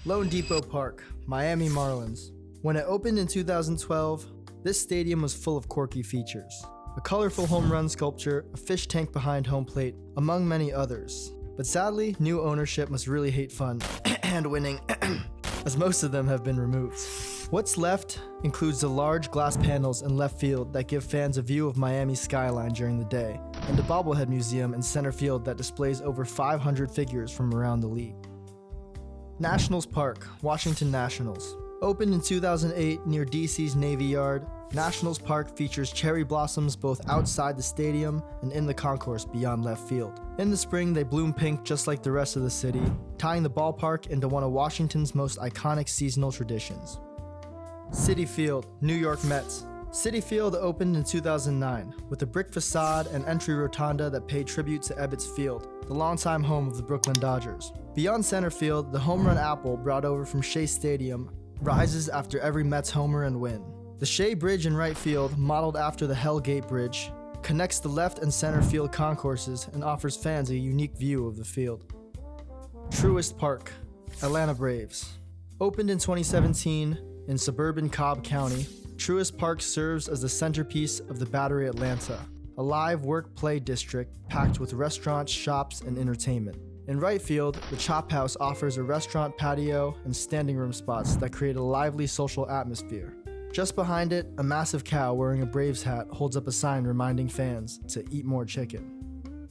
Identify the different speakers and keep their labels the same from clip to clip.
Speaker 1: LoanDepot Park, Miami Marlins. When it opened in 2012, this stadium was full of quirky features. A colorful home run sculpture, a fish tank behind home plate, among many others. But sadly, new ownership must really hate fun and winning, as most of them have been removed. What's left includes the large glass panels in left field that give fans a view of Miami's skyline during the day, and a bobblehead museum in center field that displays over 500 figures from around the league. Nationals Park, Washington Nationals. Opened in 2008 near DC's Navy Yard, Nationals Park features cherry blossoms both outside the stadium and in the concourse beyond left field. In the spring, they bloom pink just like the rest of the city, tying the ballpark into one of Washington's most iconic seasonal traditions. Citi Field, New York Mets. Citi Field opened in 2009 with a brick facade and entry rotunda that paid tribute to Ebbets Field, the longtime home of the Brooklyn Dodgers. Beyond center field, the home run apple brought over from Shea Stadium rises after every Mets homer and win. The Shea Bridge in right field, modeled after the Hell Gate Bridge, connects the left and center field concourses and offers fans a unique view of the field. Truist Park, Atlanta Braves. Opened in 2017 in suburban Cobb County, Truist Park serves as the centerpiece of the Battery Atlanta, a live work-play district packed with restaurants, shops, and entertainment. In right field, the Chop House offers a restaurant patio and standing room spots that create a lively social atmosphere. Just behind it, a massive cow wearing a Braves hat holds up a sign reminding fans to eat more chicken.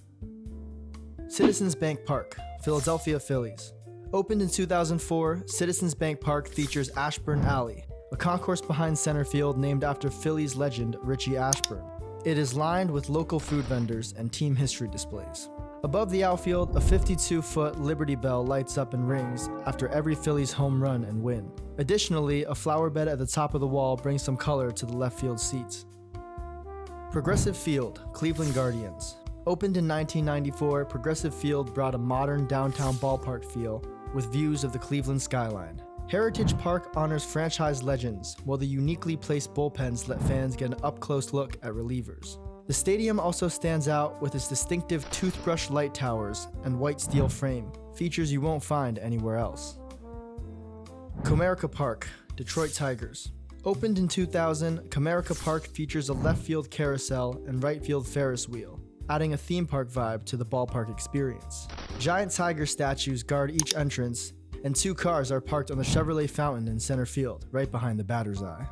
Speaker 1: Citizens Bank Park, Philadelphia Phillies. Opened in 2004, Citizens Bank Park features Ashburn Alley, a concourse behind center field named after Phillies legend Richie Ashburn. It is lined with local food vendors and team history displays. Above the outfield, a 52-foot Liberty Bell lights up and rings after every Phillies home run and win. Additionally, a flower bed at the top of the wall brings some color to the left field seats. Progressive Field, Cleveland Guardians. Opened in 1994, Progressive Field brought a modern downtown ballpark feel with views of the Cleveland skyline. Heritage Park honors franchise legends, while the uniquely placed bullpens let fans get an up-close look at relievers. The stadium also stands out with its distinctive toothbrush light towers and white steel frame, features you won't find anywhere else. Comerica Park, Detroit Tigers. Opened in 2000, Comerica Park features a left field carousel and right field Ferris wheel, adding a theme park vibe to the ballpark experience. Giant tiger statues guard each entrance, and 2 cars are parked on the Chevrolet fountain in center field, right behind the batter's eye.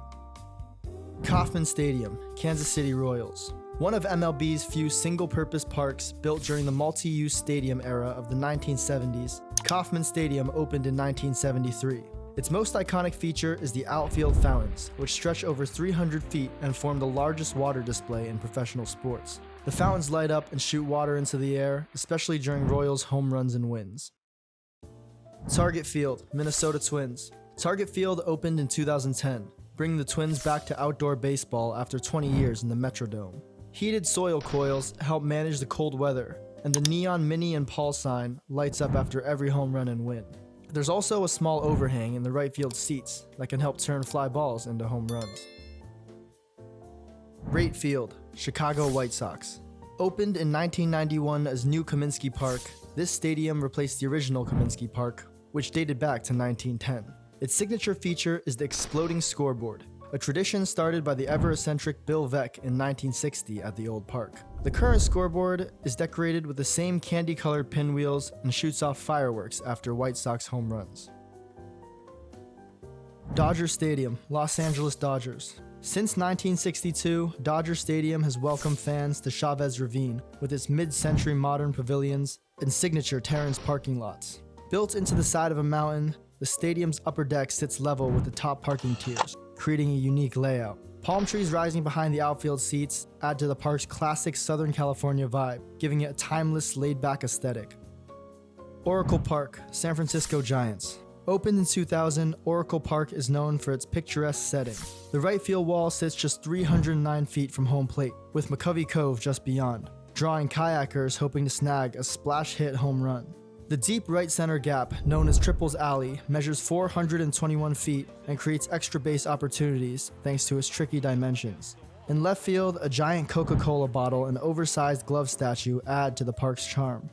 Speaker 1: Kauffman Stadium, Kansas City Royals. One of MLB's few single-purpose parks built during the multi-use stadium era of the 1970s, Kauffman Stadium opened in 1973. Its most iconic feature is the outfield fountains, which stretch over 300 feet and form the largest water display in professional sports. The fountains light up and shoot water into the air, especially during Royals home runs and wins. Target Field, Minnesota Twins. Target Field opened in 2010, bringing the Twins back to outdoor baseball after 20 years in the Metrodome. Heated soil coils help manage the cold weather, and the neon Minnie and Paul sign lights up after every home run and win. There's also a small overhang in the right field seats that can help turn fly balls into home runs. Rate Field, Chicago White Sox. Opened in 1991 as New Comiskey Park, this stadium replaced the original Comiskey Park, which dated back to 1910. Its signature feature is the exploding scoreboard, a tradition started by the ever-eccentric Bill Veeck in 1960 at the old park. The current scoreboard is decorated with the same candy-colored pinwheels and shoots off fireworks after White Sox home runs. Dodger Stadium, Los Angeles Dodgers. Since 1962, Dodger Stadium has welcomed fans to Chavez Ravine with its mid-century modern pavilions and signature Terrence parking lots. Built into the side of a mountain, the stadium's upper deck sits level with the top parking tiers, creating a unique layout. Palm trees rising behind the outfield seats add to the park's classic Southern California vibe, giving it a timeless, laid-back aesthetic. Oracle Park, San Francisco Giants. Opened in 2000, Oracle Park is known for its picturesque setting. The right field wall sits just 309 feet from home plate, with McCovey Cove just beyond, drawing kayakers hoping to snag a splash hit home run. The deep right center gap, known as Triples Alley, measures 421 feet and creates extra base opportunities thanks to its tricky dimensions. In left field, a giant Coca-Cola bottle and oversized glove statue add to the park's charm.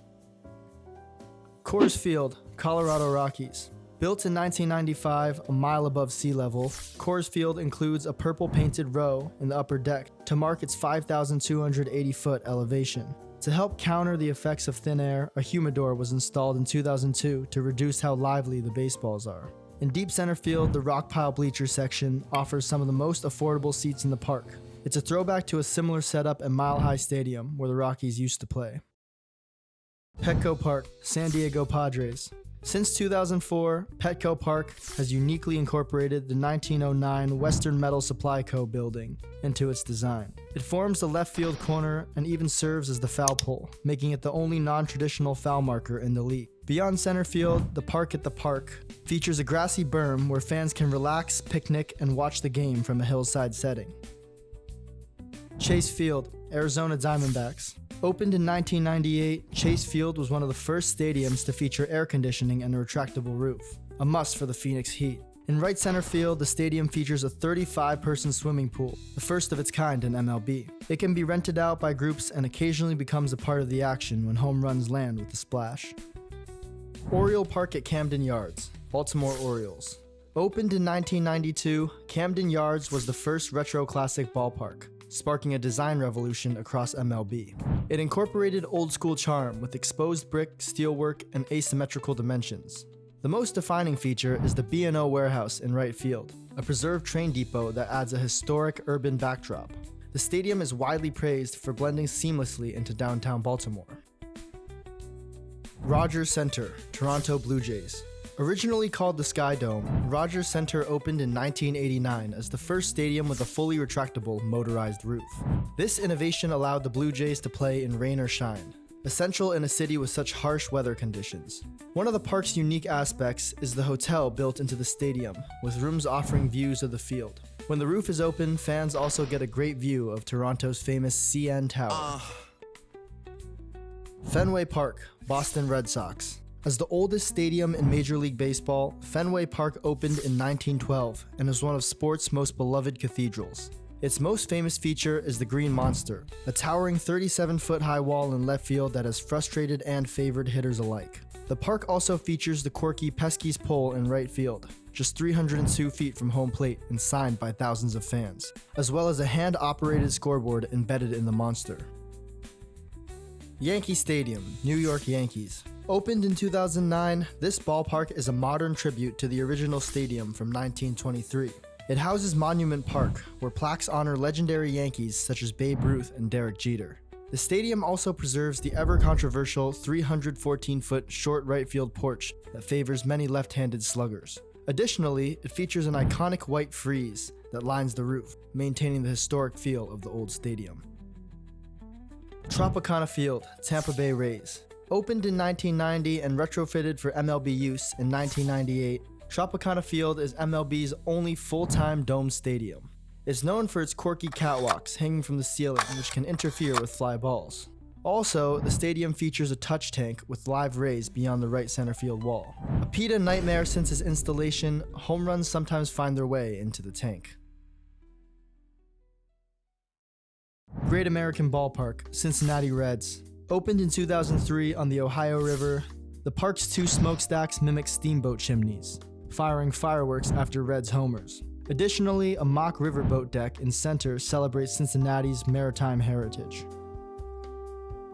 Speaker 1: Coors Field, Colorado Rockies. Built in 1995, a mile above sea level, Coors Field includes a purple-painted row in the upper deck to mark its 5,280-foot elevation. To help counter the effects of thin air, a humidor was installed in 2002 to reduce how lively the baseballs are. In deep center field, the rock pile bleacher section offers some of the most affordable seats in the park. It's a throwback to a similar setup at Mile High Stadium, where the Rockies used to play. Petco Park, San Diego Padres. Since 2004, Petco Park has uniquely incorporated the 1909 Western Metal Supply Co. building into its design. It forms the left field corner and even serves as the foul pole, making it the only non-traditional foul marker in the league. Beyond center field, the Park at the Park features a grassy berm where fans can relax, picnic, and watch the game from a hillside setting. Chase Field, Arizona Diamondbacks. Opened in 1998, Chase Field was one of the first stadiums to feature air conditioning and a retractable roof, a must for the Phoenix Heat. In right center field, the stadium features a 35-person swimming pool, the first of its kind in MLB. It can be rented out by groups and occasionally becomes a part of the action when home runs land with a splash. Oriole Park at Camden Yards, Baltimore Orioles. Opened in 1992, Camden Yards was the first retro classic ballpark, sparking a design revolution across MLB. It incorporated old-school charm with exposed brick, steelwork, and asymmetrical dimensions. The most defining feature is the B&O warehouse in right field, a preserved train depot that adds a historic urban backdrop. The stadium is widely praised for blending seamlessly into downtown Baltimore. Rogers Center, Toronto Blue Jays. Originally called the Sky Dome, Rogers Center opened in 1989 as the first stadium with a fully retractable motorized roof. This innovation allowed the Blue Jays to play in rain or shine, essential in a city with such harsh weather conditions. One of the park's unique aspects is the hotel built into the stadium, with rooms offering views of the field. When the roof is open, fans also get a great view of Toronto's famous CN Tower. Fenway Park, Boston Red Sox. As the oldest stadium in Major League Baseball, Fenway Park opened in 1912 and is one of sports' most beloved cathedrals. Its most famous feature is the Green Monster, a towering 37-foot-high wall in left field that has frustrated and favored hitters alike. The park also features the quirky Pesky's pole in right field, just 302 feet from home plate and signed by thousands of fans, as well as a hand-operated scoreboard embedded in the monster. Yankee Stadium, New York Yankees. Opened in 2009, this ballpark is a modern tribute to the original stadium from 1923. It houses Monument Park, where plaques honor legendary Yankees such as Babe Ruth and Derek Jeter. The stadium also preserves the ever-controversial 314-foot short right field porch that favors many left-handed sluggers. Additionally, it features an iconic white frieze that lines the roof, maintaining the historic feel of the old stadium. Tropicana Field, Tampa Bay Rays. Opened in 1990 and retrofitted for MLB use in 1998, Tropicana Field is MLB's only full-time dome stadium. It's known for its quirky catwalks hanging from the ceiling, which can interfere with fly balls. Also, the stadium features a touch tank with live rays beyond the right center field wall. A PETA nightmare since its installation, home runs sometimes find their way into the tank. Great American Ballpark, Cincinnati Reds. Opened in 2003 on the Ohio River, the park's two smokestacks mimic steamboat chimneys, firing fireworks after Reds homers. Additionally, a mock riverboat deck in center celebrates Cincinnati's maritime heritage.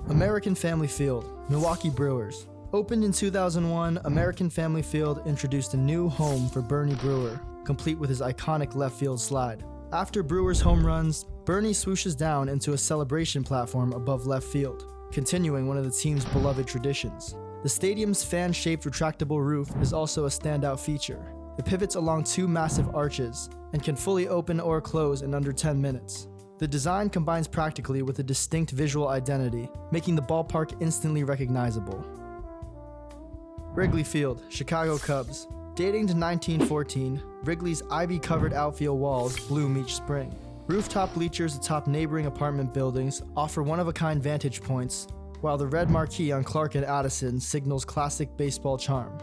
Speaker 1: American Family Field, Milwaukee Brewers. Opened in 2001, American Family Field introduced a new home for Bernie Brewer, complete with his iconic left field slide. After Brewer's home runs, Bernie swooshes down into a celebration platform above left field, continuing one of the team's beloved traditions. The stadium's fan-shaped retractable roof is also a standout feature. It pivots along two massive arches and can fully open or close in under 10 minutes. The design combines practically with a distinct visual identity, making the ballpark instantly recognizable. Wrigley Field, Chicago Cubs. Dating to 1914, Wrigley's ivy-covered outfield walls bloom each spring. Rooftop bleachers atop neighboring apartment buildings offer one-of-a-kind vantage points, while the red marquee on Clark and Addison signals classic baseball charm.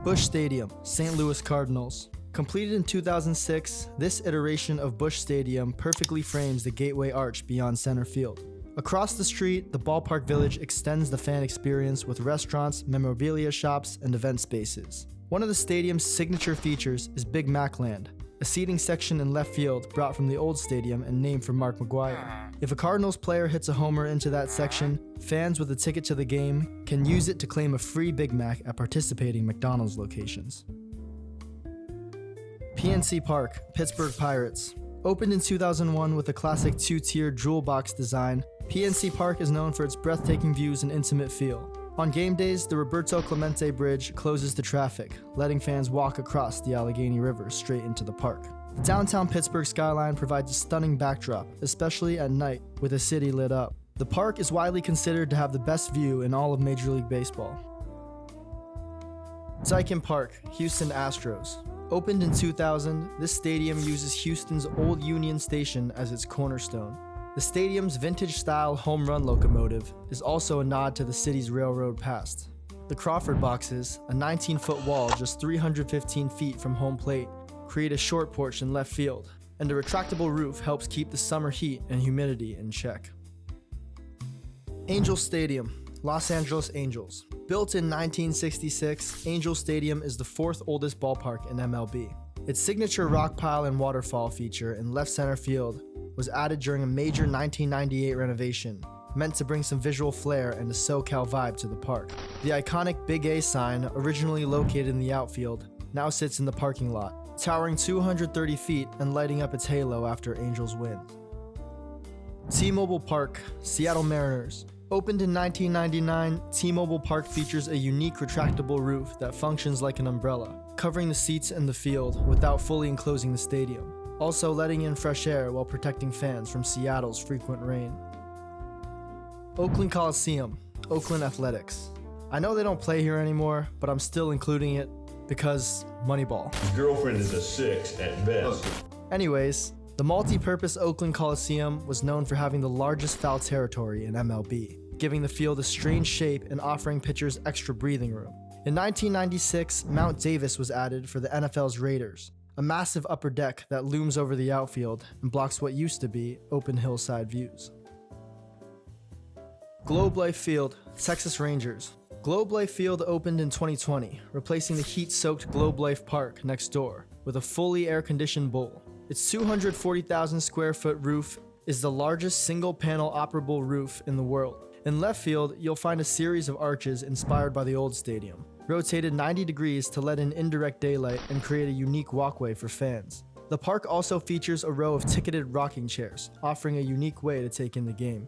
Speaker 1: Busch Stadium, St. Louis Cardinals. Completed in 2006, this iteration of Busch Stadium perfectly frames the gateway arch beyond center field. Across the street, the Ballpark Village extends the fan experience with restaurants, memorabilia shops, and event spaces. One of the stadium's signature features is Big Mac Land, a seating section in left field brought from the old stadium and named for Mark McGwire. If a Cardinals player hits a homer into that section, fans with a ticket to the game can use it to claim a free Big Mac at participating McDonald's locations. PNC Park, Pittsburgh Pirates. Opened in 2001 with a classic two-tier jewel box design, PNC Park is known for its breathtaking views and intimate feel. On game days, the Roberto Clemente Bridge closes to traffic, letting fans walk across the Allegheny River straight into the park. The downtown Pittsburgh skyline provides a stunning backdrop, especially at night with the city lit up. The park is widely considered to have the best view in all of Major League Baseball. Daikin Park, Houston Astros. Opened in 2000, this stadium uses Houston's old Union Station as its cornerstone. The stadium's vintage-style home run locomotive is also a nod to the city's railroad past. The Crawford boxes, a 19-foot wall just 315 feet from home plate, create a short porch in left field, and a retractable roof helps keep the summer heat and humidity in check. Angels Stadium, Los Angeles Angels. Built in 1966, Angel Stadium is the fourth oldest ballpark in MLB. Its signature rock pile and waterfall feature in left center field was added during a major 1998 renovation, meant to bring some visual flair and a SoCal vibe to the park. The iconic Big A sign, originally located in the outfield, now sits in the parking lot, towering 230 feet and lighting up its halo after Angels win. T-Mobile Park, Seattle Mariners. Opened in 1999, T-Mobile Park features a unique retractable roof that functions like an umbrella, covering the seats and the field without fully enclosing the stadium, also letting in fresh air while protecting fans from Seattle's frequent rain. Oakland Coliseum, Oakland Athletics. I know they don't play here anymore, but I'm still including it because Moneyball.
Speaker 2: Girlfriend is a 6 at best.
Speaker 1: Anyways, the multi-purpose Oakland Coliseum was known for having the largest foul territory in MLB, giving the field a strange shape and offering pitchers extra breathing room. In 1996, Mount Davis was added for the NFL's Raiders, a massive upper deck that looms over the outfield and blocks what used to be open hillside views. Globelife Field, Texas Rangers. Globelife Field opened in 2020, replacing the heat-soaked Globelife Park next door with a fully air-conditioned bowl. Its 240,000 square foot roof is the largest single-panel operable roof in the world. In left field, you'll find a series of arches inspired by the old stadium, rotated 90 degrees to let in indirect daylight and create a unique walkway for fans. The park also features a row of ticketed rocking chairs, offering a unique way to take in the game.